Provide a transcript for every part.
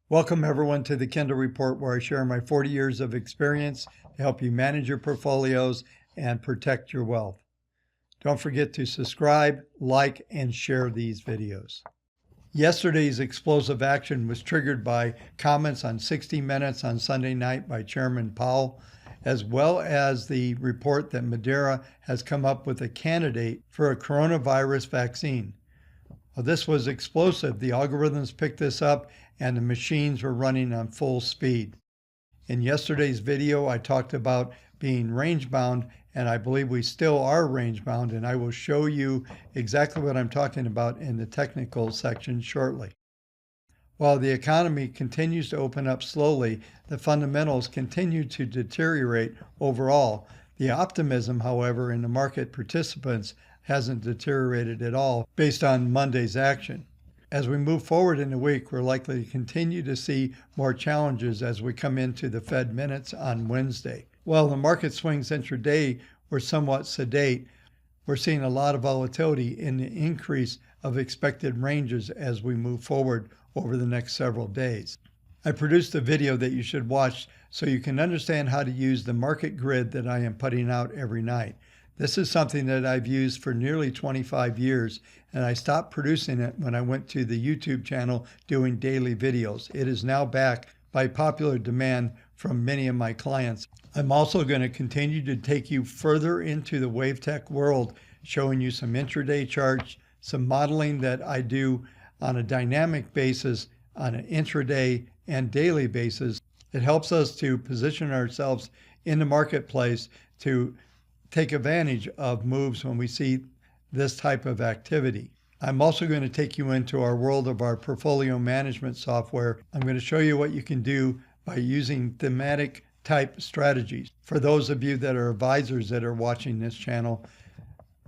Welcome everyone to the Kindle Report, where I share my 40 years of experience to help you manage your portfolios and protect your wealth. Don't forget to subscribe, like, and share these videos. Yesterday's explosive action was triggered by comments on 60 Minutes on Sunday night by Chairman Powell, as well as the report that Madeira has come up with a candidate for a coronavirus vaccine. Well, this was explosive. The algorithms picked this up and the machines were running on full speed. In yesterday's video, I talked about being range bound, and I believe we still are range bound, and I will show you exactly what I'm talking about in the technical section shortly. While the economy continues to open up slowly, the fundamentals continue to deteriorate overall. The optimism, however, in the market participants hasn't deteriorated at all based on Monday's action. As we move forward in the week, we're likely to continue to see more challenges as we come into the Fed minutes on Wednesday. While the market swings intraday were somewhat sedate, we're seeing a lot of volatility in the increase of expected ranges as we move forward over the next several days. I produced a video that you should watch so you can understand how to use the market grid that I am putting out every night. This is something that I've used for nearly 25 years, and I stopped producing it when I went to the YouTube channel doing daily videos. It is now back by popular demand from many of my clients. I'm also going to continue to take you further into the wave tech world, showing you some intraday charts, some modeling that I do on a dynamic basis, on an intraday and daily basis. It helps us to position ourselves in the marketplace to take advantage of moves when we see this type of activity. I'm also going to take you into our world of our portfolio management software. I'm going to show you what you can do by using thematic type strategies. For those of you that are advisors that are watching this channel,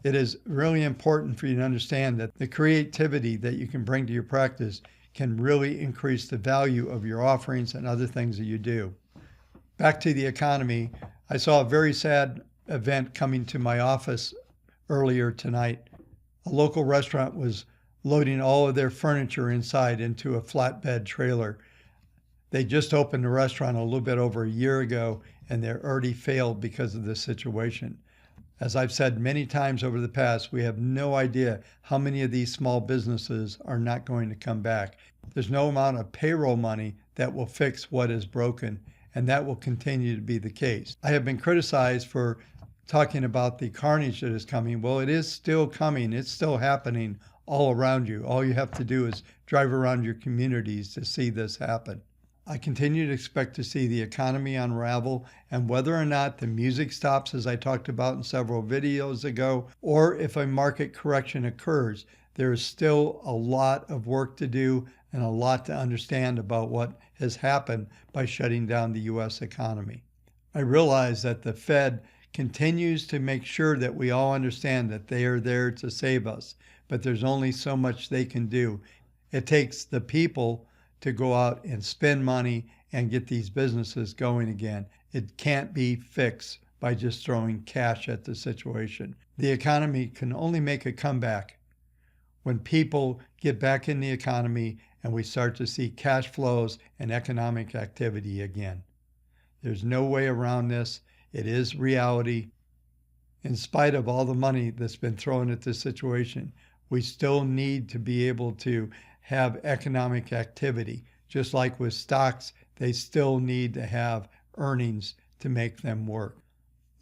it is really important for you to understand that the creativity that you can bring to your practice can really increase the value of your offerings and other things that you do. Back to the economy, I saw a very sad event coming to my office earlier tonight. A local restaurant was loading all of their furniture inside into a flatbed trailer. They just opened the restaurant a little bit over a year ago, and they're already failed because of this situation. As I've said many times over the past, we have no idea how many of these small businesses are not going to come back. There's no amount of payroll money that will fix what is broken, and that will continue to be the case. I have been criticized for talking about the carnage that is coming. Well, it is still coming. It's still happening all around you. All you have to do is drive around your communities to see this happen. I continue to expect to see the economy unravel, and whether or not the music stops, as I talked about in several videos ago, or if a market correction occurs, there is still a lot of work to do and a lot to understand about what has happened by shutting down the U.S. economy. I realize that the Fed continues to make sure that we all understand that they are there to save us, but there's only so much they can do. It takes the people to go out and spend money and get these businesses going again. It can't be fixed by just throwing cash at the situation. The economy can only make a comeback when people get back in the economy and we start to see cash flows and economic activity again. There's no way around this. It is reality. In spite of all the money that's been thrown at this situation, we still need to be able to have economic activity. Just like with stocks, they still need to have earnings to make them work.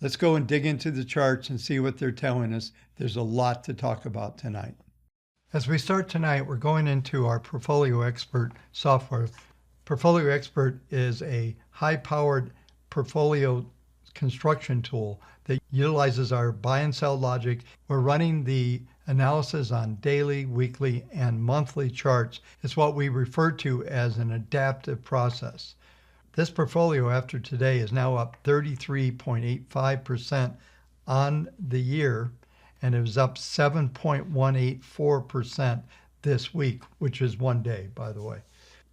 Let's go and dig into the charts and see what they're telling us. There's a lot to talk about tonight. As we start tonight, we're going into our Portfolio Expert software. Portfolio Expert is a high-powered portfolio construction tool that utilizes our buy and sell logic. We're running the analysis on daily, weekly, and monthly charts. It's what we refer to as an adaptive process. This portfolio after today is now up 33.85% on the year, and it was up 7.184% this week, which is one day, by the way.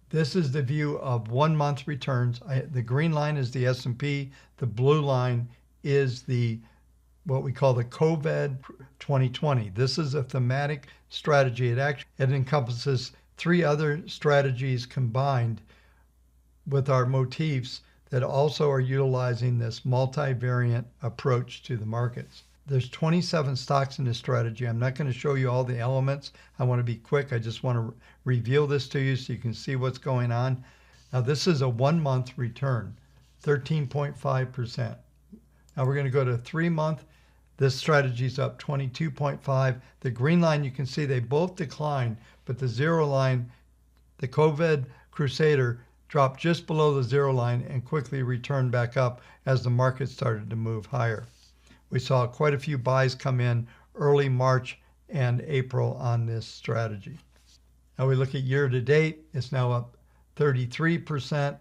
This is the view of 1 month returns. The green line is the S&P. The blue line is the what we call the COVID 2020. This is a thematic strategy. It encompasses 3 other strategies combined with our motifs that also are utilizing this multivariant approach to the markets. There's 27 stocks in this strategy. I'm not going to show you all the elements. I want to be quick. I just want to reveal this to you so you can see what's going on. Now this is a 1 month return, 13.5%. Now we're going to go to 3 month. This strategy is up 22.5. The green line, you can see they both declined, but the zero line, the COVID Crusader, dropped just below the zero line and quickly returned back up as the market started to move higher. We saw quite a few buys come in early March and April on this strategy. Now we look at year to date, it's now up 33%.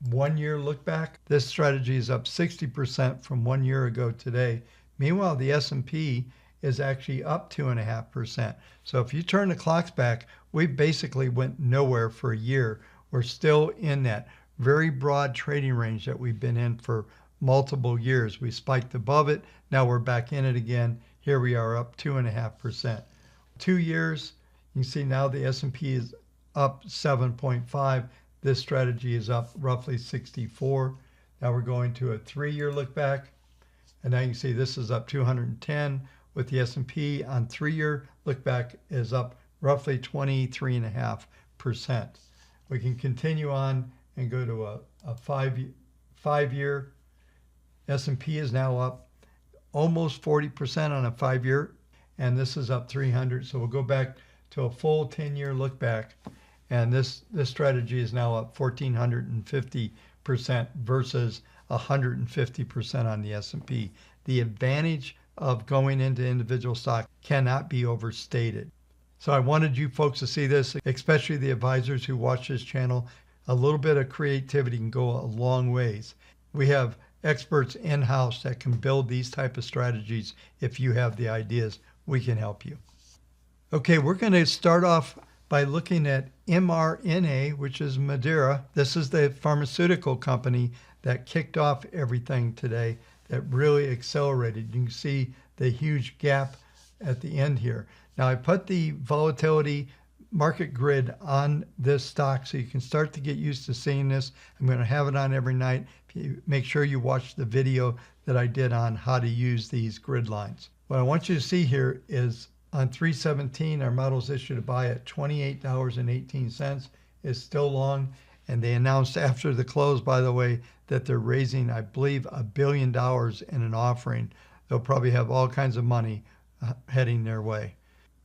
1 year look back, this strategy is up 60% from 1 year ago today. Meanwhile, the S&P is actually up 2.5%. So if you turn the clocks back, we basically went nowhere for a year. We're still in that very broad trading range that we've been in for multiple years. We spiked above it. Now we're back in it again. Here we are up 2.5%. 2 years, you can see now the S&P is up 7.5. This strategy is up roughly 64. Now we're going to a 3-year look back. And now you can see this is up 210 with the S&P on 3-year look back is up roughly 23.5%. We can continue on and go to a 5-year. S&P is now up almost 40% on a 5-year, and this is up 300. So we'll go back to a full 10-year look back, and this strategy is now up 1,450% versus 150% on the S&P. The advantage of going into individual stock cannot be overstated. So I wanted you folks to see this, especially the advisors who watch this channel. A little bit of creativity can go a long ways. We have experts in-house that can build these type of strategies. If you have the ideas, we can help you. Okay, we're going to start off by looking at mRNA, which is Madeira. This is the pharmaceutical company that kicked off everything today, that really accelerated. You can see the huge gap at the end here. Now I put the volatility market grid on this stock so you can start to get used to seeing this. I'm going to have it on every night. If you make sure you watch the video that I did on how to use these grid lines. What I want you to see here is on 317, our models issued a buy at $28.18. It's still long. And they announced after the close, by the way, that they're raising, I believe, $1 billion in an offering. They'll probably have all kinds of money heading their way.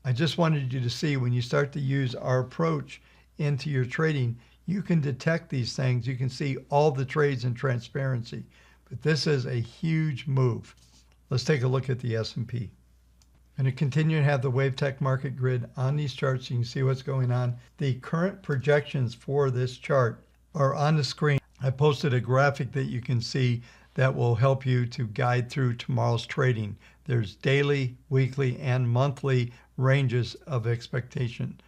I just wanted you to see when you start to use our approach into your trading, you can detect these things. You can see all the trades in transparency. But this is a huge move. Let's take a look at the S&P. I'm going to continue to have the WaveTech market grid on these charts so you can see what's going on. The current projections for this chart are on the screen. I posted a graphic that you can see that will help you to guide through tomorrow's trading. There's daily, weekly, and monthly ranges of expectation.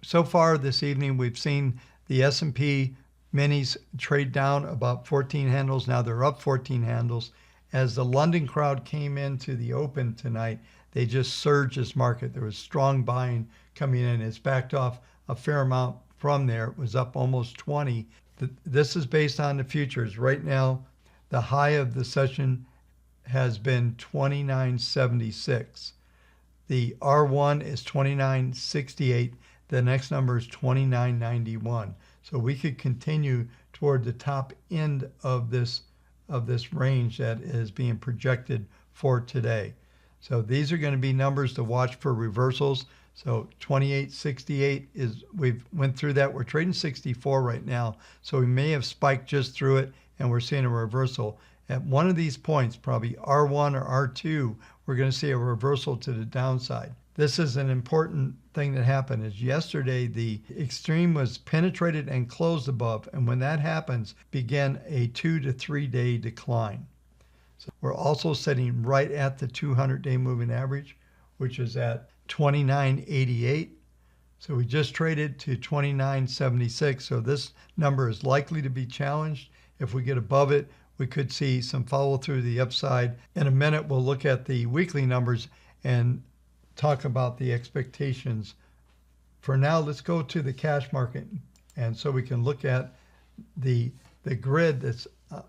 So far this evening, we've seen the S&P minis trade down about 14 handles. Now they're up 14 handles. As the London crowd came into the open tonight, they just surged this market. There was strong buying coming in. It's backed off a fair amount from there. It was up almost 20. This is based on the futures. Right now, the high of the session has been 29.76. The R1 is 29.68. The next number is 29.91. So we could continue toward the top end of this range that is being projected for today. So these are going to be numbers to watch for reversals. So 28.68 is, we've went through that. We're trading 64 right now. So we may have spiked just through it and we're seeing a reversal. At one of these points, probably R1 or R2, we're going to see a reversal to the downside. This is an important thing that happened is yesterday the extreme was penetrated and closed above. And when that happens, began a 2 to 3 day decline. So we're also sitting right at the 200-day moving average, which is at 29.88. So we just traded to 29.76. So this number is likely to be challenged. If we get above it, we could see some follow through the upside. In a minute, we'll look at the weekly numbers and talk about the expectations. For now, let's go to the cash market. And so we can look at the grid that's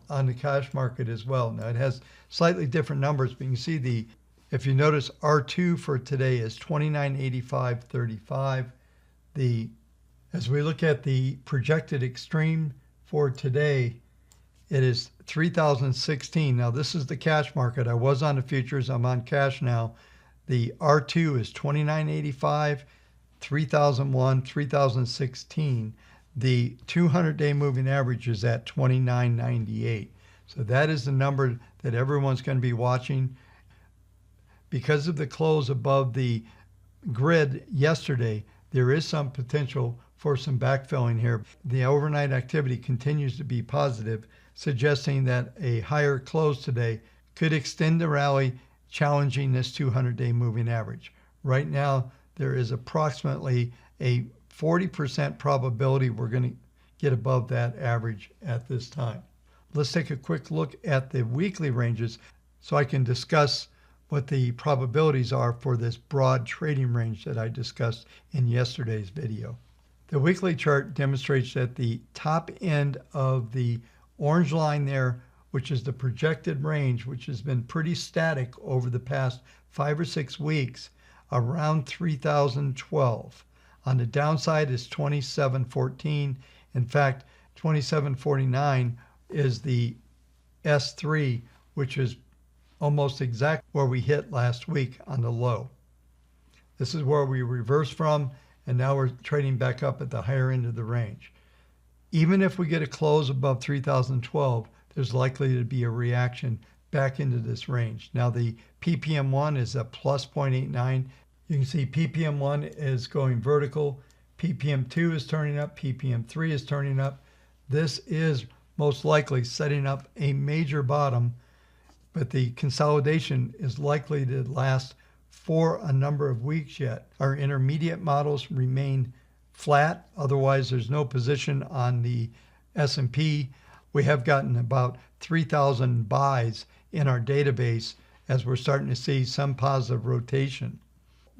on the cash market as well. Now it has slightly different numbers, but you can see if you notice, R2 for today is 29.85.35. As we look at the projected extreme for today, it is 3,016. Now this is the cash market. I was on the futures. I'm on cash now. The R2 is 29.85, 3,001, 3,016. The 200-day moving average is at 29.98. So that is the number that everyone's going to be watching. Because of the close above the grid yesterday, there is some potential for some backfilling here. The overnight activity continues to be positive, suggesting that a higher close today could extend the rally, challenging this 200-day moving average. Right now, there is approximately a 40% probability we're going to get above that average at this time. Let's take a quick look at the weekly ranges so I can discuss what the probabilities are for this broad trading range that I discussed in yesterday's video. The weekly chart demonstrates that the top end of the orange line there, which is the projected range, which has been pretty static over the past 5 or 6 weeks, around 3,012. On the downside is 2714. In fact, 2749 is the S3, which is almost exact where we hit last week on the low. This is where we reversed from, and now we're trading back up at the higher end of the range. Even if we get a close above 3,012, there's likely to be a reaction back into this range. Now the PPM1 is a plus 0.89. You can see PPM1 is going vertical, PPM2 is turning up, PPM3 is turning up. This is most likely setting up a major bottom, but the consolidation is likely to last for a number of weeks yet. Our intermediate models remain flat. Otherwise, there's no position on the S&P. We have gotten about 3,000 buys in our database as we're starting to see some positive rotation.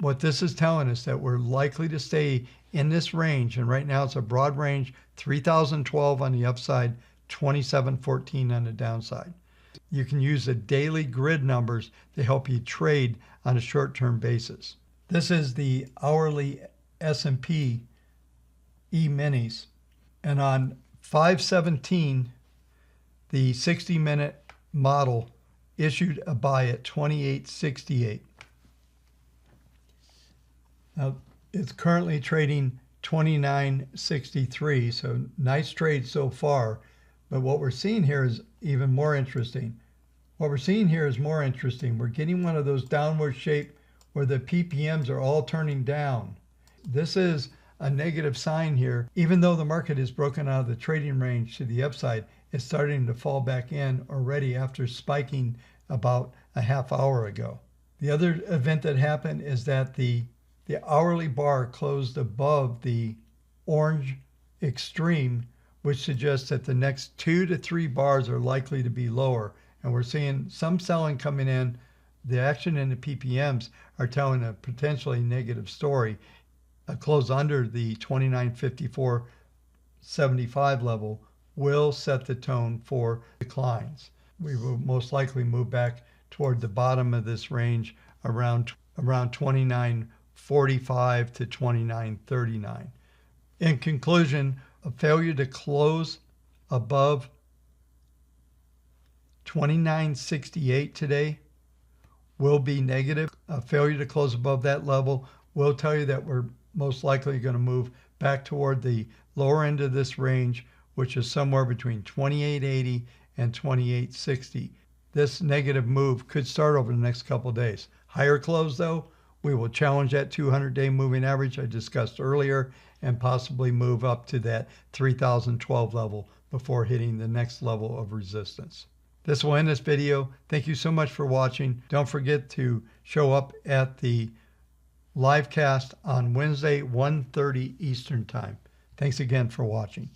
What this is telling us that we're likely to stay in this range, and right now it's a broad range, 3,012 on the upside, 2714 on the downside. You can use the daily grid numbers to help you trade on a short-term basis. This is the hourly S&P E-minis, and on 5/17, the 60-minute model issued a buy at 28.68. Now it's currently trading 29.63, so nice trade so far. But what we're seeing here is even more interesting. We're getting one of those downward shape where the PPMs are all turning down. This is a negative sign here. Even though the market is broken out of the trading range to the upside, it's starting to fall back in already after spiking about a half hour ago. The other event that happened is that the hourly bar closed above the orange extreme, which suggests that the next 2 to 3 bars are likely to be lower. And we're seeing some selling coming in. The action in the PPMs are telling a potentially negative story. A close under the 29.54.75 level will set the tone for declines. We will most likely move back toward the bottom of this range around 29.45 to 29.39. In conclusion, a failure to close above 29.68 today will be negative. A failure to close above that level will tell you that we're most likely going to move back toward the lower end of this range, which is somewhere between 28.80 and 28.60. This negative move could start over the next couple of days. Higher close though, we will challenge that 200-day moving average I discussed earlier and possibly move up to that 3,012 level before hitting the next level of resistance. This will end this video. Thank you so much for watching. Don't forget to show up at the livecast on Wednesday, 1:30 Eastern Time. Thanks again for watching.